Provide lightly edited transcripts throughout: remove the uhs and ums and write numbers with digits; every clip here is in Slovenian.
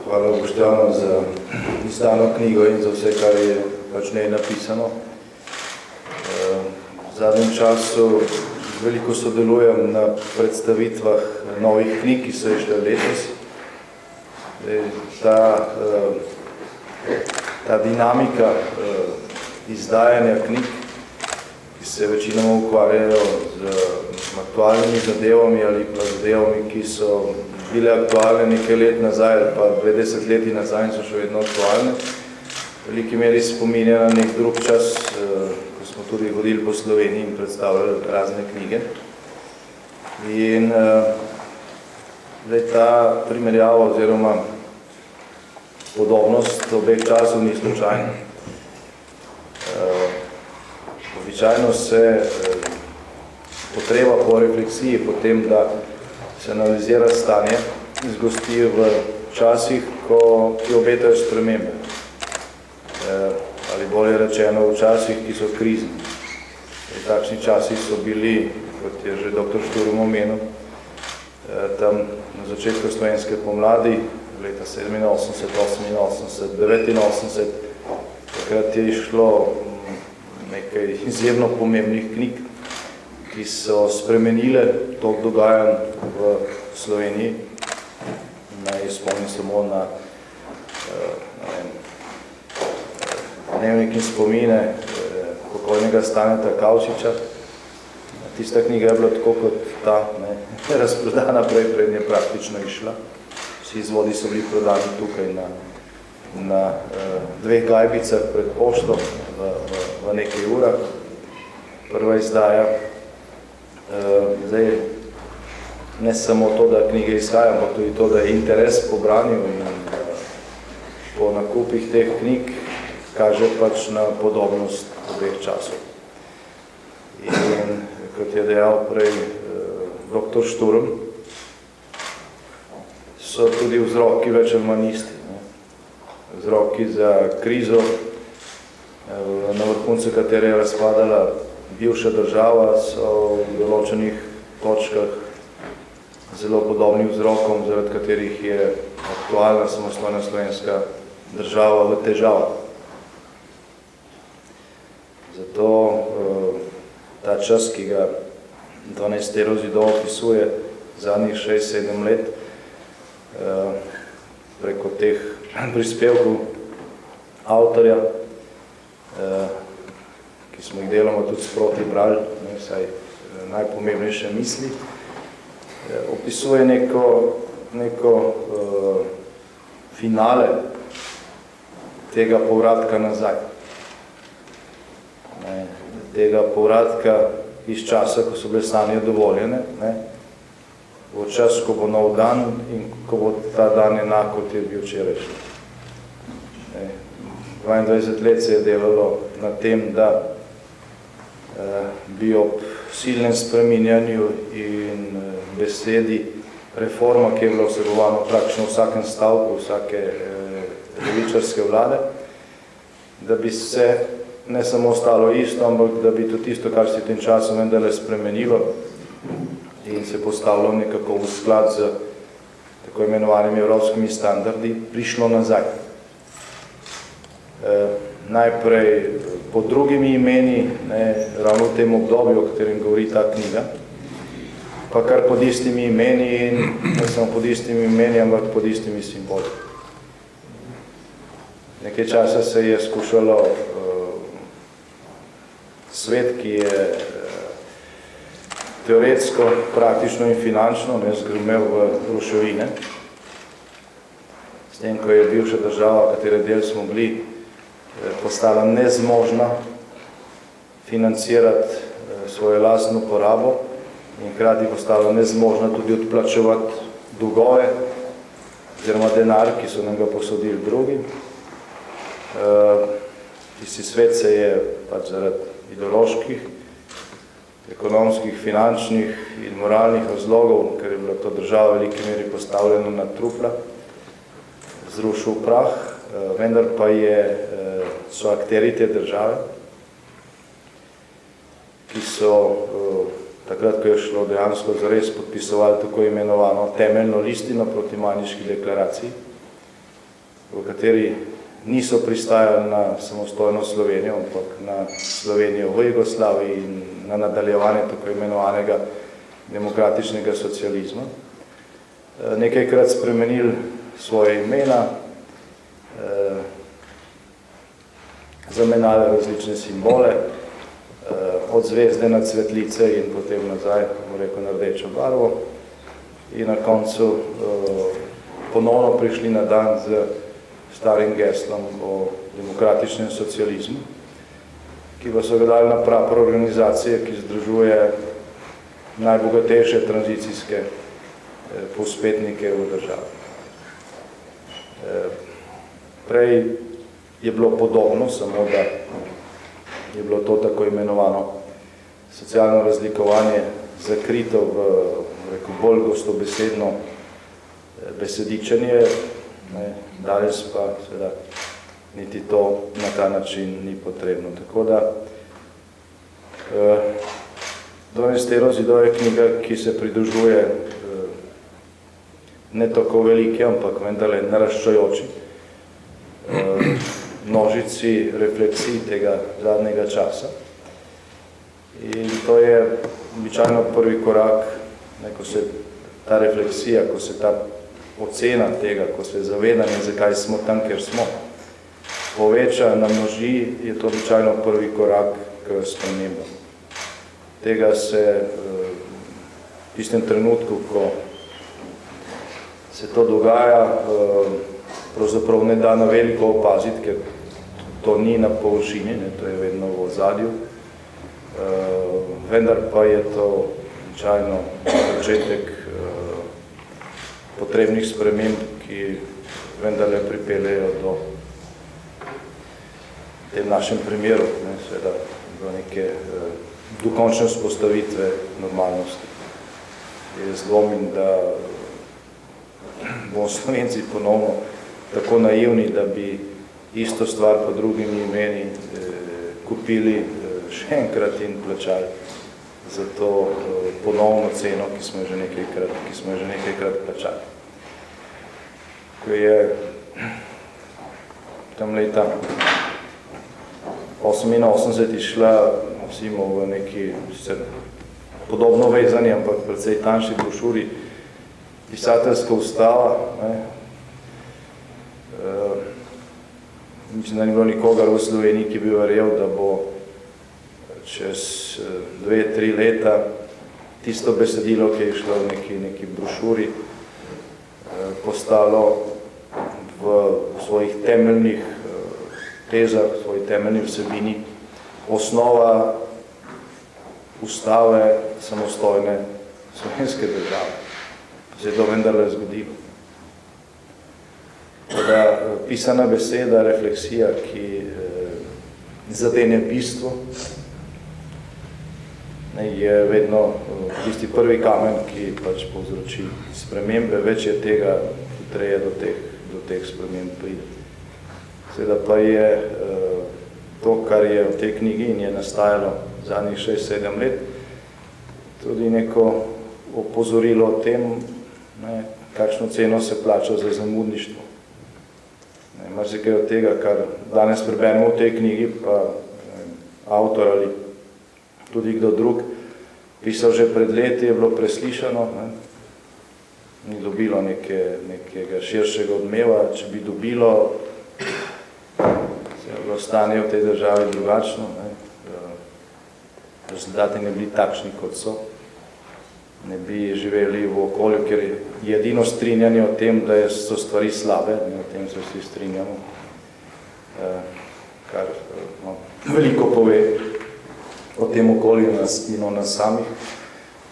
Hvala Boštjanu za izdano knjigo in za vse, kar je pač njej napisano. V zadnjem času veliko sodelujem na predstavitvah novih knjig, ki so išle letos. Ta dinamika izdajanja knjig, ki se večinoma ukvarjajo z aktualnimi zadevami ali pa zadevami, ki so bile aktualne nekaj let nazaj ali pa 20 leti nazaj in so še vedno aktualne. V veliki meri spominja na nek drug čas, ko smo tudi hodili po Sloveniji in predstavljali razne knjige. In ta primerjava oziroma podobnost obeh časov ni slučajna. Običajno se potreba po refleksiji, po tem, da se analizira stanje, zgosti v časih, ki obetajo spremembe. Ali bolje rečeno, v časih, ki so krizni. Takšni časi so bili, kot je že dr. Šturm omenil, tam na začetku slovenske pomladi, leta 87, 88, 89, takrat je išlo nekaj izjemno pomembnih knjig, ki so spremenile tok dogajanj v Sloveniji. Naj spomnim samo na dnevnik in spomine pokojnega Staneta Kavčiča. Tista knjiga je bila tako kot ta, razprodana prej je praktično išla. Vsi izvodi so bili prodani tukaj na dveh gajbicah pred pošto v nekaj urah. Prva izdaja. Zdaj, ne samo to, da knjige izhaja, ampak tudi to, da je interes po branju in po nakupih teh knjig kaže pač na podobnost obeh časov. In kot je dejal prej dr. Šturm, so tudi vzroki več ali manj isti. Vzroki za krizo, na vrhuncu katere je razpadala bivša država, so v določenih točkah zelo podobni vzrokom, zaradi katerih je aktualna samostojna slovenska država v težavah. Zato ta čas, ki ga 12 Zidov opisuje zadnjih 6-7 let, preko teh prispevkov avtorja, ki smo jih deloma tudi sproti brali, vsaj najpomembnejše misli, opisuje neko finale tega povratka nazaj. Tega povratka iz časa, ko so bile sanje dovoljene, v čas, ko bo nov dan in ko bo ta dan enak, kot je bil včerajšnji. 22 let se je delalo na tem, da bi ob silnem spreminjanju in besedi reforma, ki je bila vsebovana praktično v vsakem stavku, vsake levičarske vlade, da bi se ne samo ostalo isto, ampak da bi tudi tisto, kar se tem časom vendarle spremenilo in se postavilo nekako v sklad z tako imenovanimi evropskimi standardi, prišlo nazaj. Najprej pod drugimi imeni, ravno v tem obdobju, o katerem govori ta knjiga, pa kar pod istimi imeni in ne samo pod istimi imeni, ampak pod istimi simboli. Nekaj časa se je skušalo svet, ki je teoretsko, praktično in finančno zgrmel v ruševine. S tem, ko je bivša država, katere del smo bili, postala nezmožna financirati svojo lastno porabo in hkrati postala nezmožna tudi odplačevati dolgove oziroma denar, ki so nam ga posodili drugi. Tisti svet se je pač zaradi ideoloških, ekonomskih, finančnih in moralnih razlogov, ker je bila to država v veliki meri postavljena na trupla, zrušil v prah, vendar pa so akteri te države, ki so takrat, ko je šlo dejansko zares, podpisovali tako imenovano temeljno listino proti Majniški deklaraciji, v kateri niso pristajali na samostojno Slovenijo, ampak na Slovenijo v Jugoslaviji in na nadaljevanje tako imenovanega demokratičnega socializma. Nekajkrat spremenili svoje imena, zamenjali različne simbole, od zvezde na cvetlice in potem nazaj, na rdečo barvo, in na koncu ponovno prišli na dan z starim geslom o demokratičnem socializmu, ki pa so ga dali na prapor organizacije, ki združuje najbogatejše tranzicijske povzpetnike v državi. Prej je bilo podobno, samo da je bilo to tako imenovano socialno razlikovanje zakrito v bolj gostobesedno besedičenje, danes pa seveda niti to na ta način ni potrebno. Tako da 12 zidov je knjiga, ki se pridružuje ne tako veliki, ampak vendarle naraščajoči množici refleksij tega zadnjega časa. In to je običajno prvi korak, ko se ta refleksija, ko se ta ocena tega, ko se zavedanje, zakaj smo tam, kjer smo, poveča, namnoži, je to običajno prvi korak k spremembam. Tega se v tistem trenutku, ko se to dogaja, pravzaprav ne da na veliko opaziti, ker to ni na površini, to je vedno v ozadju, vendar pa je to običajno začetek potrebnih sprememb, ki vendarle pripeljejo do tem našem primeru, seveda do neke dokončne vzpostavitve normalnosti. Jaz dvomim, da bomo Slovenci ponovno tako naivni, da bi isto stvar po drugimi imeni kupili še enkrat in plačali za to ponovno ceno, ki smo že nekajkrat plačali. Ko je tam leta 88 išla v neki podobno vezanje, ampak precej tanjši brošuri pisateljska ustava, mislim, da ni bilo nikogar v Sloveniji, ki bi verjel, da bo čez 2-3 leta tisto besedilo, ki je šlo v neki brošuri, postalo v svojih temeljnih tezah, v svoji temeljni vsebini osnova ustave samostojne slovenske države. Se je to vendarle zgodilo. Da pisana beseda, refleksija, ki zadene bistvo, je vedno tisti prvi kamen, ki pač povzroči spremembe, več je tega, hitreje do teh sprememb pride. Seveda pa je to, kar je v tej knjigi in je nastajalo zadnjih 6-7 let, tudi neko opozorilo o tem, kakšno ceno se plača za zamudništvo. Marsikaj od tega, kar danes preberemo v tej knjigi, pa avtor ali tudi kdo drug pisal že pred leti, je bilo preslišano, ni dobilo nekega širšega odmeva. Če bi dobilo, se je bilo stanje v tej državi drugačno, rezultati ne bili takšni, kot so. Ne bi živeli v okolju, ker je edino strinjanje o tem, da so stvari slabe, o tem se vsi strinjamo, kar veliko pove o tem okolju in o nas samih,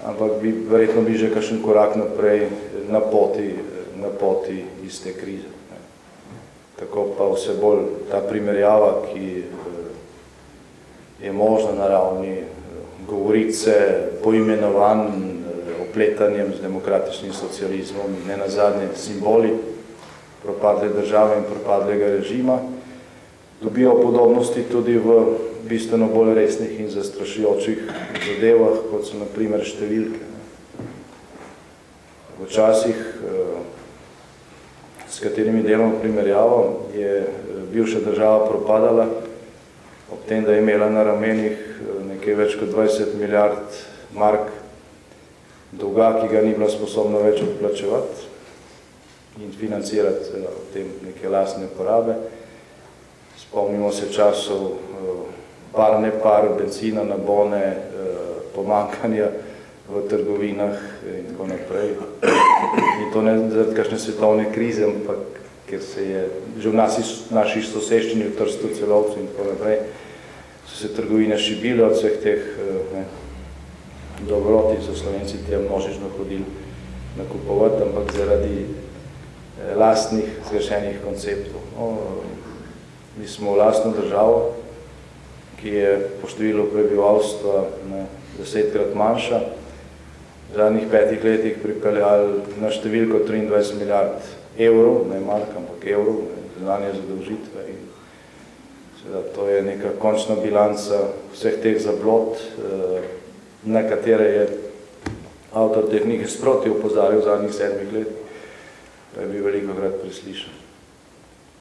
ampak verjetno bi že kakšen korak naprej na poti iz te krize. Tako pa vse bolj ta primerjava, ki je možna na ravni govorice, poimenovanj, opletanjem z demokratičnim socializmom in nenazadnje simboli propadle države in propadlega režima, dobijo podobnosti tudi v bistveno bolj resnih in zastrašujočih zadevah, kot so na primer številke. Včasih s katerimi delamo primerjavo, je bivša država propadala, ob tem, da je imela na ramenih nekaj več kot 20 milijard mark dolga, ki ga ni bila sposobna več odplačevati in financirati v tem neke lastne porabe. Spomnimo se časov par benzina na bone, pomanjkanja v trgovinah in tako naprej. In to ne zaradi kakšne svetovne krize, ampak ker se je že v naši soseščini, v Trstu, Celovcu in tako naprej, so se trgovine šibile od vseh teh dobroti, so Slovenci tja množično hodili nakupovati, ampak zaradi lastnih zgrešenih konceptov. Mi smo lastno državo, ki je po številu prebivalstva 10-krat manjša, v zadnjih 5 letih pripeljali na številko 23 milijard evrov, ne mark, ampak evrov, zunanje zadolžitve. In seveda to je neka končna bilanca vseh teh zablod, na katere je avtor teh knjig sproti opozarjal v zadnjih 7 letih, pa je bil velikokrat preslišan.